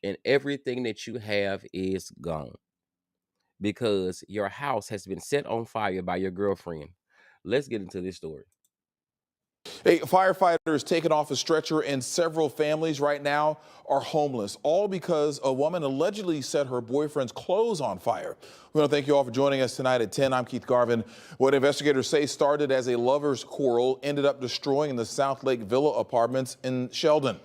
and everything that you have is gone because your house has been set on fire by your girlfriend. Let's get into this story. A firefighter is taken off a stretcher, and several families right now are homeless, all because a woman allegedly set her boyfriend's clothes on fire. We want to thank you all for joining us tonight at 10. I'm Keith Garvin. What investigators say started as a lover's quarrel ended up destroying the South Lake Villa apartments in Sheldon.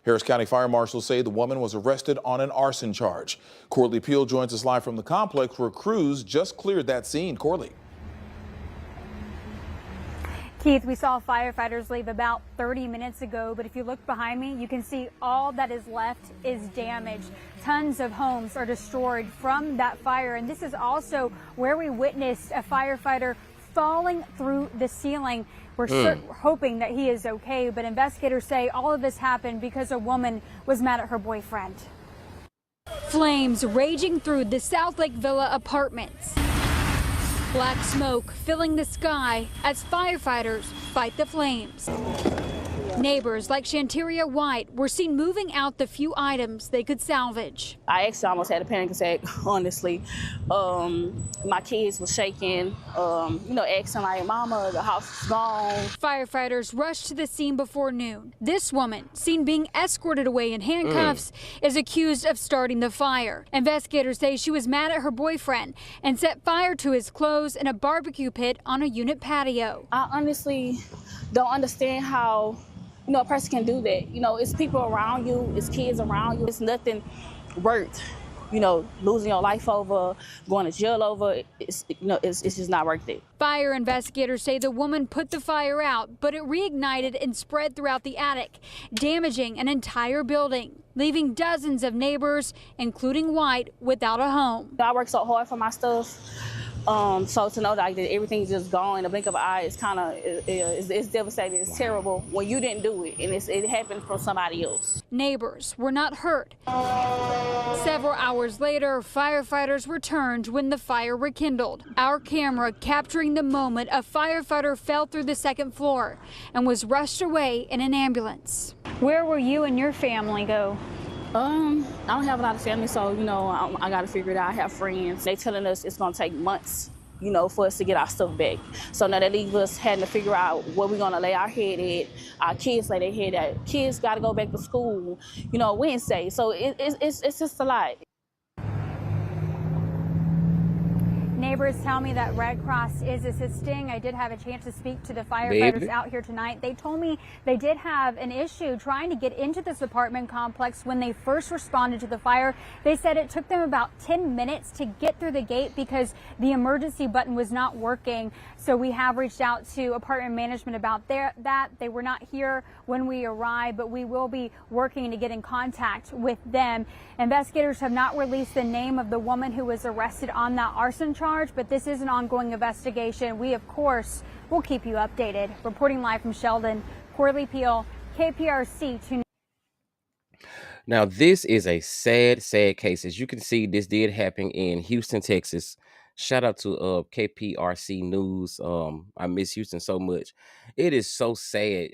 Harris County Fire Marshals say the woman was arrested on an arson charge. Corley Peel joins us live from the complex where crews just cleared that scene. Corley. Keith, we saw firefighters leave about 30 minutes ago, but if you look behind me, you can see all that is left is damaged. Tons of homes are destroyed from that fire, and this is also where we witnessed a firefighter falling through the ceiling. We're hoping that he is okay, but investigators say all of this happened because a woman was mad at her boyfriend. Flames raging through the South Lake Villa apartments. Black smoke filling the sky as firefighters fight the flames. Neighbors like Shanteria White were seen moving out the few items they could salvage. I actually almost had a panic attack, honestly. My kids were shaking, asking like, Mama, the house is gone. Firefighters rushed to the scene before noon. This woman, seen being escorted away in handcuffs, is accused of starting the fire. Investigators say she was mad at her boyfriend and set fire to his clothes in a barbecue pit on a unit patio. I honestly don't understand how a person can do that. It's people around you, it's kids around you. It's nothing worth, losing your life over, going to jail over. It's just not worth it. Fire investigators say the woman put the fire out, but it reignited and spread throughout the attic, damaging an entire building, leaving dozens of neighbors, including White, without a home. I work so hard for my stuff. So to know that everything's just gone in a blink of an eye is kind of, it's devastating. It's terrible when you didn't do it and it happened from somebody else. Neighbors were not hurt. Several hours later, firefighters returned when the fire rekindled. Our camera capturing the moment a firefighter fell through the second floor and was rushed away in an ambulance. Where will you and your family go? I don't have a lot of family, so, I got to figure it out. I have friends. They telling us it's going to take months, for us to get our stuff back. So now that leaves us having to figure out where we're going to lay our head at. Our kids lay their head at. Kids got to go back to school, Wednesday. So it's just a lot. Neighbors tell me that Red Cross is assisting. I did have a chance to speak to the firefighters out here tonight. They told me they did have an issue trying to get into this apartment complex when they first responded to the fire. They said it took them about 10 minutes to get through the gate because the emergency button was not working. So we have reached out to apartment management about that. They were not here when we arrived, but we will be working to get in contact with them. Investigators have not released the name of the woman who was arrested on that arson charge, but this is an ongoing investigation. We, of course, will keep you updated. Reporting live from Sheldon, Corley Peel, KPRC 2. Now, this is a sad, sad case. As you can see, this did happen in Houston, Texas. Shout out to KPRC News. I miss Houston so much. It is so sad.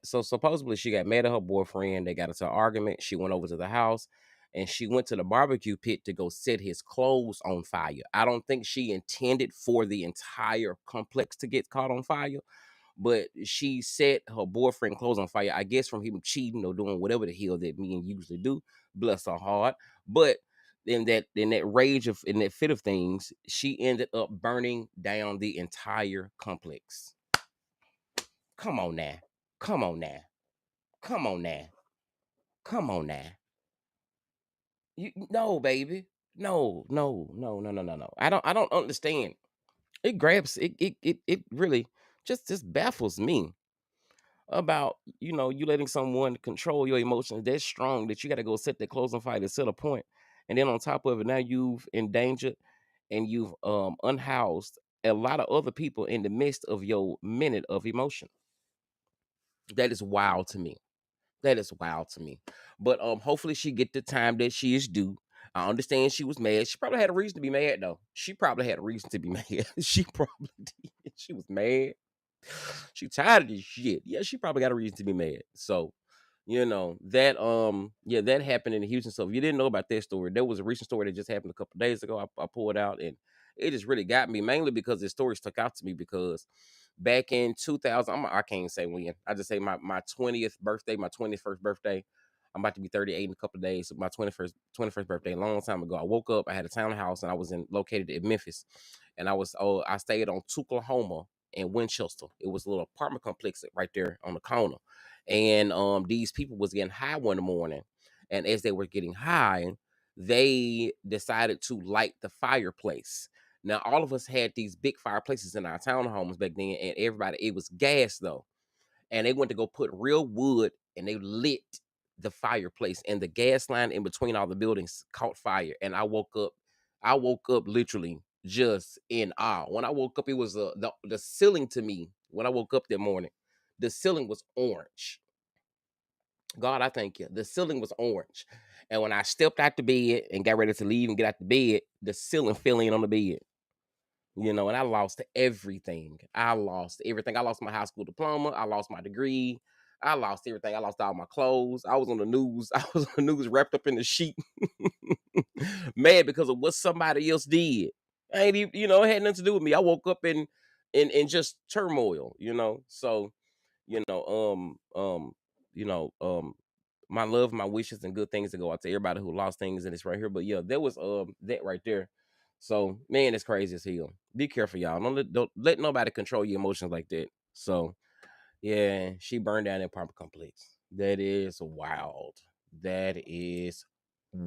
Supposedly she got mad at her boyfriend. They got into an argument. She went over to the house and she went to the barbecue pit to go set his clothes on fire. I don't think she intended for the entire complex to get caught on fire, but she set her boyfriend clothes on fire, I guess from him cheating or doing whatever the hell that men usually do. Bless her heart. But in that in that fit of things, she ended up burning down the entire complex. Come on now. Come on now. Come on now. Come on now. No, baby. No. I don't understand. It really just baffles me about you letting someone control your emotions that strong that you got to go set their clothes on fire to set a point, and then on top of it, now you've endangered and you've unhoused a lot of other people in the midst of your minute of emotion. That is wild to me. But hopefully she get the time that she is due. I understand she was mad. She probably had a reason to be mad though. She probably had a reason to be mad. She probably did. She was mad. She tired of this shit. Yeah, she probably got a reason to be mad. So Yeah, that happened in Houston. So if you didn't know about that story, there was a recent story that just happened a couple of days ago. I pulled out, and it just really got me, mainly because this story stuck out to me. Because back in 2000, I can't say when, I just say my 20th birthday, my 21st birthday. I'm about to be 38 in a couple of days. So my 21st birthday, a long time ago. I woke up, I had a townhouse, and I was located in Memphis, and I stayed on Tuklahoma in Winchester. It was a little apartment complex right there on the corner. And these people was getting high one morning, and as they were getting high, they decided to light the fireplace. Now all of us had these big fireplaces in our townhomes back then, and everybody, it was gas though, and they went to go put real wood, and they lit the fireplace, and the gas line in between all the buildings caught fire. And I woke up literally just in awe. When I woke up, it was the ceiling to me. When I woke up that morning, the ceiling was orange. God, I thank you. The ceiling was orange. And when I stepped out the bed and got ready to leave and get out the bed, the ceiling fell in on the bed. And I lost everything. I lost everything. I lost my high school diploma. I lost my degree. I lost everything. I lost all my clothes. I was on the news. I was on the news wrapped up in the sheet. Mad because of what somebody else did. I ain't even, it had nothing to do with me. I woke up in just turmoil. So, you know, you know, my love, my wishes, and good things to go out to everybody who lost things in this right here. But yeah, there was that right there. So man, it's crazy as hell. Be careful, y'all. Don't let nobody control your emotions like that. So yeah, she burned down that apartment complex. That is wild. That is